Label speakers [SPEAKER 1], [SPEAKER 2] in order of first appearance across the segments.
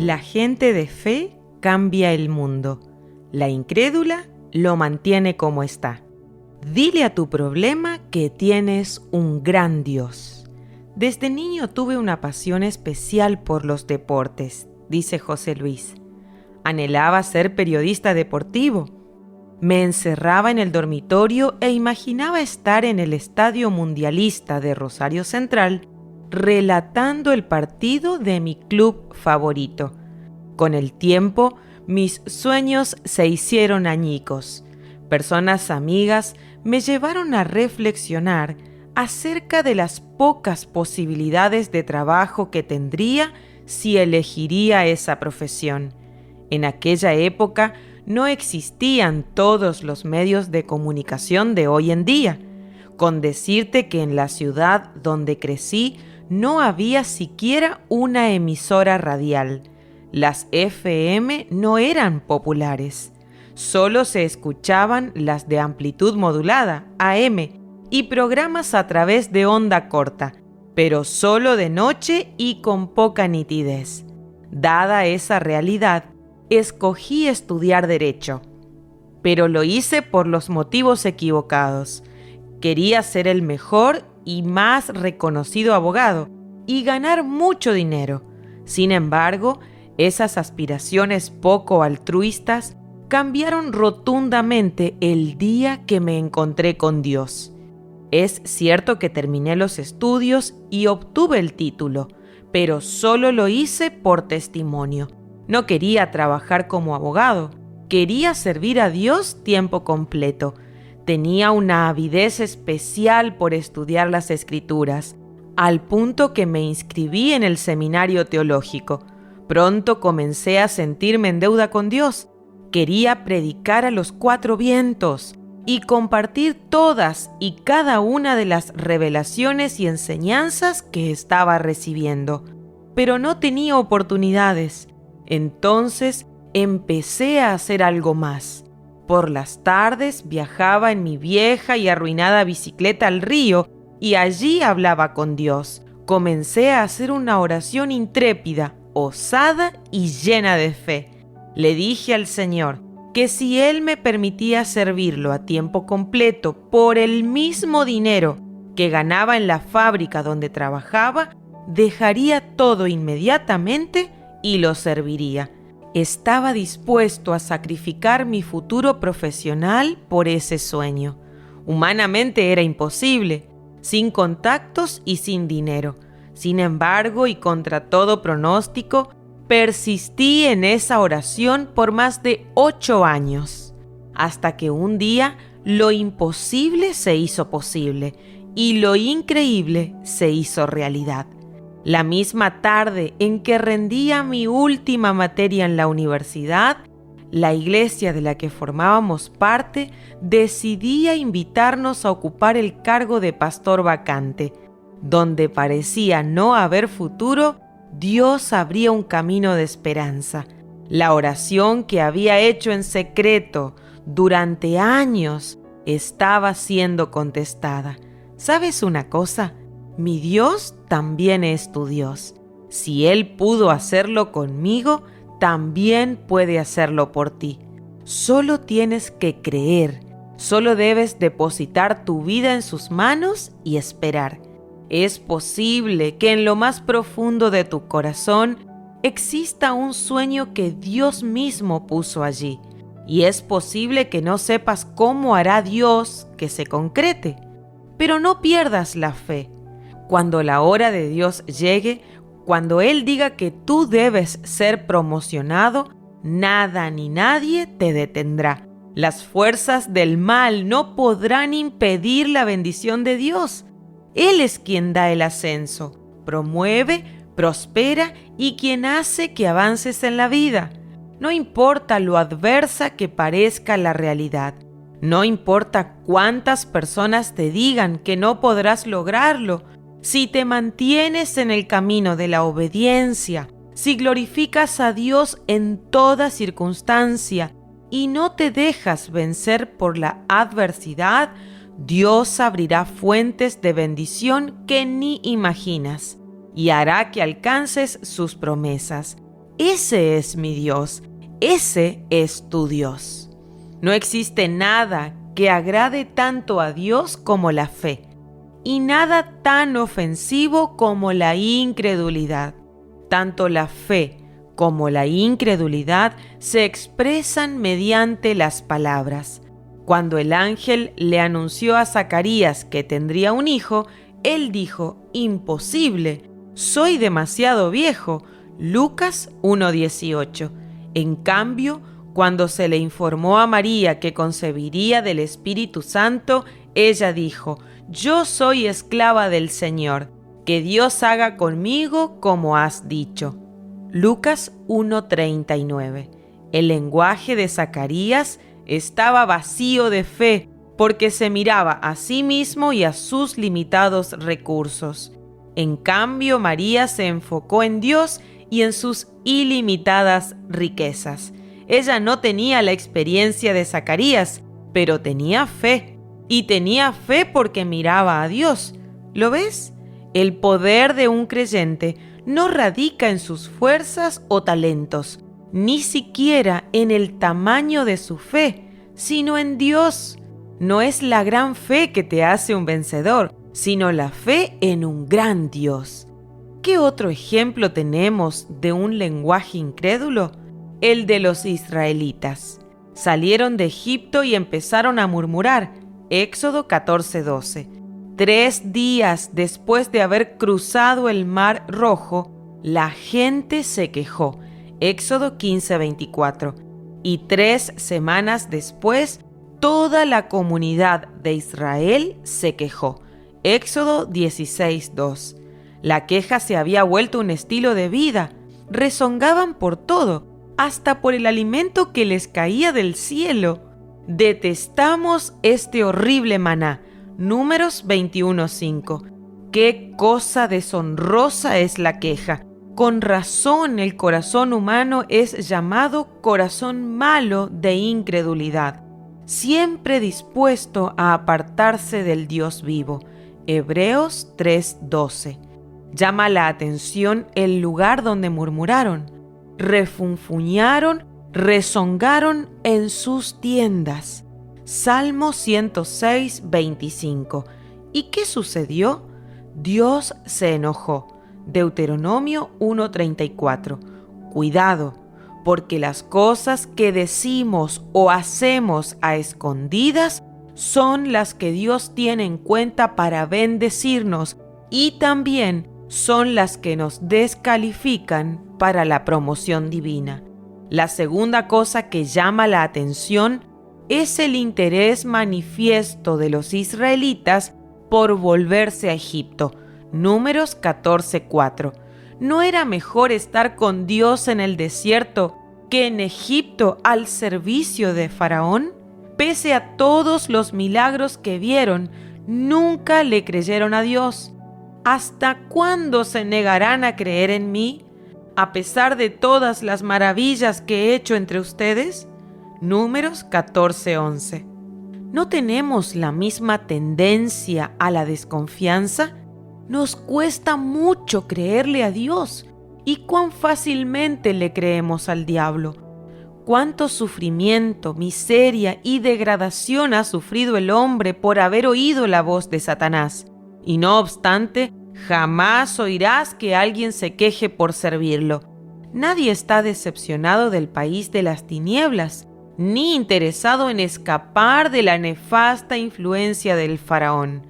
[SPEAKER 1] La gente de fe cambia el mundo. La incrédula lo mantiene como está. Dile a tu problema que tienes un gran Dios. Desde niño tuve una pasión especial por los deportes, dice José Luis. Anhelaba ser periodista deportivo. Me encerraba en el dormitorio e imaginaba estar en el Estadio Mundialista de Rosario Central relatando el partido de mi club favorito. Con el tiempo, mis sueños se hicieron añicos. Personas amigas me llevaron a reflexionar acerca de las pocas posibilidades de trabajo que tendría si elegiría esa profesión. En aquella época no existían todos los medios de comunicación de hoy en día. Con decirte que en la ciudad donde crecí no había siquiera una emisora radial. Las FM no eran populares. Solo se escuchaban las de amplitud modulada, AM, y programas a través de onda corta, pero solo de noche y con poca nitidez. Dada esa realidad, escogí estudiar Derecho, pero lo hice por los motivos equivocados. Quería ser el mejor y más reconocido abogado y ganar mucho dinero. Sin embargo, esas aspiraciones poco altruistas cambiaron rotundamente el día que me encontré con Dios. Es cierto que terminé los estudios y obtuve el título, pero solo lo hice por testimonio. No quería trabajar como abogado, quería servir a Dios tiempo completo. Tenía una avidez especial por estudiar las Escrituras, al punto que me inscribí en el seminario teológico. Pronto comencé a sentirme en deuda con Dios. Quería predicar a los 4 vientos y compartir todas y cada una de las revelaciones y enseñanzas que estaba recibiendo, pero no tenía oportunidades. Entonces empecé a hacer algo más. Por las tardes viajaba en mi vieja y arruinada bicicleta al río y allí hablaba con Dios. Comencé a hacer una oración intrépida, osada y llena de fe. Le dije al Señor que si Él me permitía servirlo a tiempo completo por el mismo dinero que ganaba en la fábrica donde trabajaba, dejaría todo inmediatamente y lo serviría. Estaba dispuesto a sacrificar mi futuro profesional por ese sueño. Humanamente era imposible, sin contactos y sin dinero. Sin embargo, y contra todo pronóstico, persistí en esa oración por más de 8 años, hasta que un día lo imposible se hizo posible y lo increíble se hizo realidad. La misma tarde en que rendía mi última materia en la universidad, la iglesia de la que formábamos parte decidía invitarnos a ocupar el cargo de pastor vacante. Donde parecía no haber futuro, Dios abría un camino de esperanza. La oración que había hecho en secreto durante años estaba siendo contestada. ¿Sabes una cosa? Mi Dios también es tu Dios. Si Él pudo hacerlo conmigo, también puede hacerlo por ti. Solo tienes que creer, solo debes depositar tu vida en sus manos y esperar. Es posible que en lo más profundo de tu corazón exista un sueño que Dios mismo puso allí, y es posible que no sepas cómo hará Dios que se concrete, pero no pierdas la fe. Cuando la hora de Dios llegue, cuando Él diga que tú debes ser promocionado, nada ni nadie te detendrá. Las fuerzas del mal no podrán impedir la bendición de Dios. Él es quien da el ascenso, promueve, prospera y quien hace que avances en la vida. No importa lo adversa que parezca la realidad. No importa cuántas personas te digan que no podrás lograrlo. Si te mantienes en el camino de la obediencia, si glorificas a Dios en toda circunstancia y no te dejas vencer por la adversidad, Dios abrirá fuentes de bendición que ni imaginas y hará que alcances sus promesas. Ese es mi Dios, ese es tu Dios. No existe nada que agrade tanto a Dios como la fe, y nada tan ofensivo como la incredulidad. Tanto la fe como la incredulidad se expresan mediante las palabras. Cuando el ángel le anunció a Zacarías que tendría un hijo, él dijo: imposible, soy demasiado viejo. Lucas 1:18. En cambio, cuando se le informó a María que concebiría del Espíritu Santo, ella dijo: yo soy esclava del Señor, que Dios haga conmigo como has dicho. Lucas 1:39. El lenguaje de Zacarías estaba vacío de fe porque se miraba a sí mismo y a sus limitados recursos. En cambio, María se enfocó en Dios y en sus ilimitadas riquezas. Ella no tenía la experiencia de Zacarías, pero tenía fe. Y tenía fe porque miraba a Dios. ¿Lo ves? El poder de un creyente no radica en sus fuerzas o talentos, ni siquiera en el tamaño de su fe, sino en Dios. No es la gran fe que te hace un vencedor, sino la fe en un gran Dios. ¿Qué otro ejemplo tenemos de un lenguaje incrédulo? El de los israelitas. Salieron de Egipto y empezaron a murmurar. Éxodo 14:12. 3 días después de haber cruzado el Mar Rojo, la gente se quejó. Éxodo 15:24. Y 3 semanas después, toda la comunidad de Israel se quejó. Éxodo 16:2. La queja se había vuelto un estilo de vida. Rezongaban por todo, hasta por el alimento que les caía del cielo. Detestamos este horrible maná. Números 21:5. Qué cosa deshonrosa es la queja. Con razón el corazón humano es llamado corazón malo de incredulidad, siempre dispuesto a apartarse del Dios vivo. Hebreos 3:12. Llama la atención el lugar donde murmuraron, refunfuñaron, rezongaron en sus tiendas. Salmo 106:25. ¿Y qué sucedió? Dios se enojó. Deuteronomio 1:34. Cuidado, porque las cosas que decimos o hacemos a escondidas son las que Dios tiene en cuenta para bendecirnos y también son las que nos descalifican para la promoción divina. La segunda cosa que llama la atención es el interés manifiesto de los israelitas por volverse a Egipto. Números 14:4. ¿No era mejor estar con Dios en el desierto que en Egipto al servicio de Faraón? Pese a todos los milagros que vieron, nunca le creyeron a Dios. ¿Hasta cuándo se negarán a creer en mí, a pesar de todas las maravillas que he hecho entre ustedes? Números 14:11. ¿No tenemos la misma tendencia a la desconfianza? Nos cuesta mucho creerle a Dios. ¿Y cuán fácilmente le creemos al diablo? ¿Cuánto sufrimiento, miseria y degradación ha sufrido el hombre por haber oído la voz de Satanás? Y no obstante, jamás oirás que alguien se queje por servirlo. Nadie está decepcionado del país de las tinieblas, ni interesado en escapar de la nefasta influencia del faraón.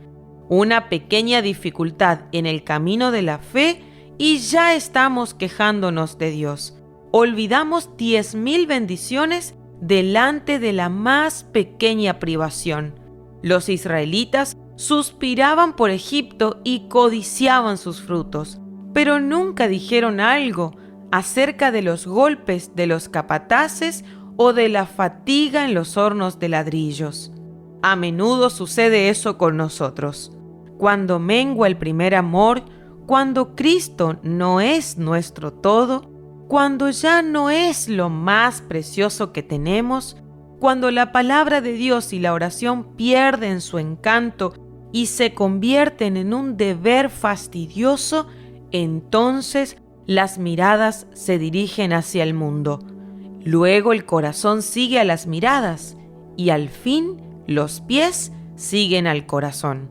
[SPEAKER 1] Una pequeña dificultad en el camino de la fe y ya estamos quejándonos de Dios. Olvidamos 10,000 bendiciones delante de la más pequeña privación. Los israelitas suspiraban por Egipto y codiciaban sus frutos, pero nunca dijeron algo acerca de los golpes de los capataces o de la fatiga en los hornos de ladrillos. A menudo sucede eso con nosotros. Cuando mengua el primer amor, cuando Cristo no es nuestro todo, cuando ya no es lo más precioso que tenemos, cuando la palabra de Dios y la oración pierden su encanto y se convierten en un deber fastidioso, entonces las miradas se dirigen hacia el mundo. Luego el corazón sigue a las miradas y al fin los pies siguen al corazón.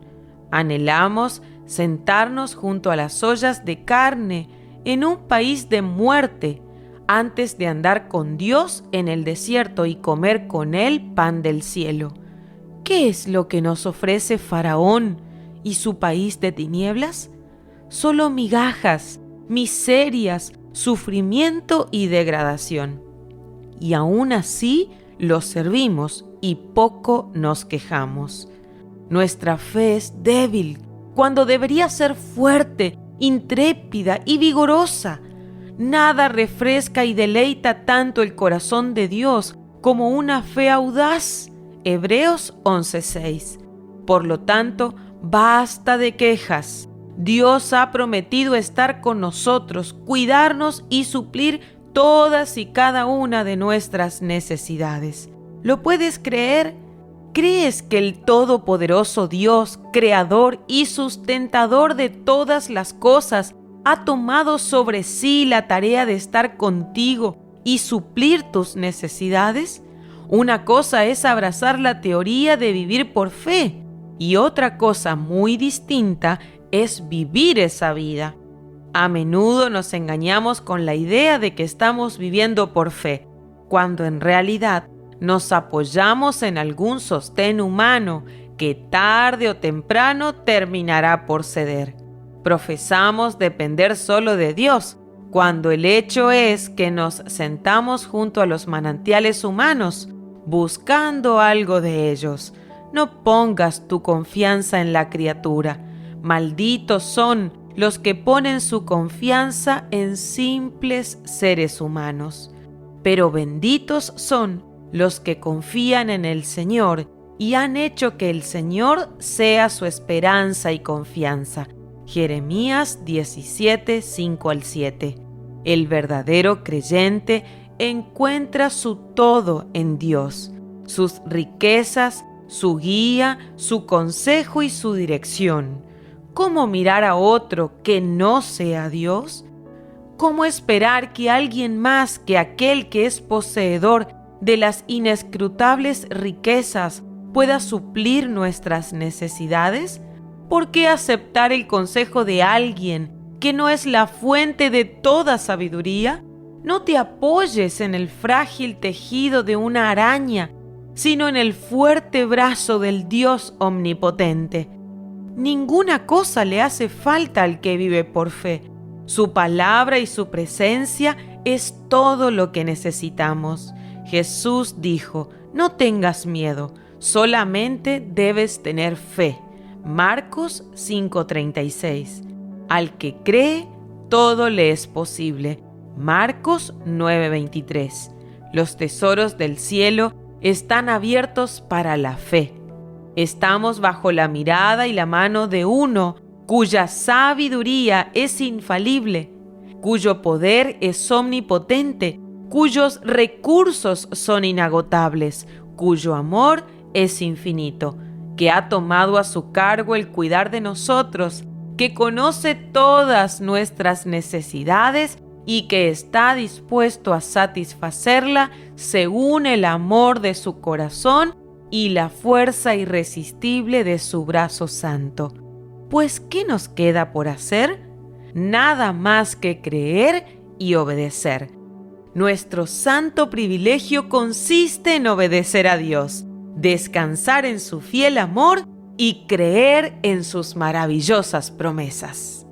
[SPEAKER 1] Anhelamos sentarnos junto a las ollas de carne en un país de muerte antes de andar con Dios en el desierto y comer con Él pan del cielo. ¿Qué es lo que nos ofrece Faraón y su país de tinieblas? Solo migajas, miserias, sufrimiento y degradación. Y aún así los servimos y poco nos quejamos. Nuestra fe es débil cuando debería ser fuerte, intrépida y vigorosa. Nada refresca y deleita tanto el corazón de Dios como una fe audaz. Hebreos 11:6. Por lo tanto, basta de quejas. Dios ha prometido estar con nosotros, cuidarnos y suplir todas y cada una de nuestras necesidades. ¿Lo puedes creer? ¿Crees que el todopoderoso Dios, creador y sustentador de todas las cosas, ha tomado sobre sí la tarea de estar contigo y suplir tus necesidades? Una cosa es abrazar la teoría de vivir por fe y otra cosa muy distinta es vivir esa vida. A menudo nos engañamos con la idea de que estamos viviendo por fe, cuando en realidad nos apoyamos en algún sostén humano que tarde o temprano terminará por ceder. Profesamos depender solo de Dios, cuando el hecho es que nos sentamos junto a los manantiales humanos, buscando algo de ellos. No pongas tu confianza en la criatura. Malditos son los que ponen su confianza en simples seres humanos. Pero benditos son los que confían en el Señor y han hecho que el Señor sea su esperanza y confianza. Jeremías 17, 5-7. El verdadero creyente encuentra su todo en Dios, sus riquezas, su guía, su consejo y su dirección. ¿Cómo mirar a otro que no sea Dios? ¿Cómo esperar que alguien más que aquel que es poseedor de las inescrutables riquezas pueda suplir nuestras necesidades? ¿Por qué aceptar el consejo de alguien que no es la fuente de toda sabiduría? No te apoyes en el frágil tejido de una araña, sino en el fuerte brazo del Dios omnipotente. Ninguna cosa le hace falta al que vive por fe. Su palabra y su presencia es todo lo que necesitamos. Jesús dijo: no tengas miedo, solamente debes tener fe. Marcos 5:36. Al que cree, todo le es posible. Marcos 9:23. Los tesoros del cielo están abiertos para la fe. Estamos bajo la mirada y la mano de uno cuya sabiduría es infalible, cuyo poder es omnipotente, cuyos recursos son inagotables, cuyo amor es infinito, que ha tomado a su cargo el cuidar de nosotros, que conoce todas nuestras necesidades y que está dispuesto a satisfacerla según el amor de su corazón y la fuerza irresistible de su brazo santo. Pues, ¿qué nos queda por hacer? Nada más que creer y obedecer. Nuestro santo privilegio consiste en obedecer a Dios, descansar en su fiel amor y creer en sus maravillosas promesas.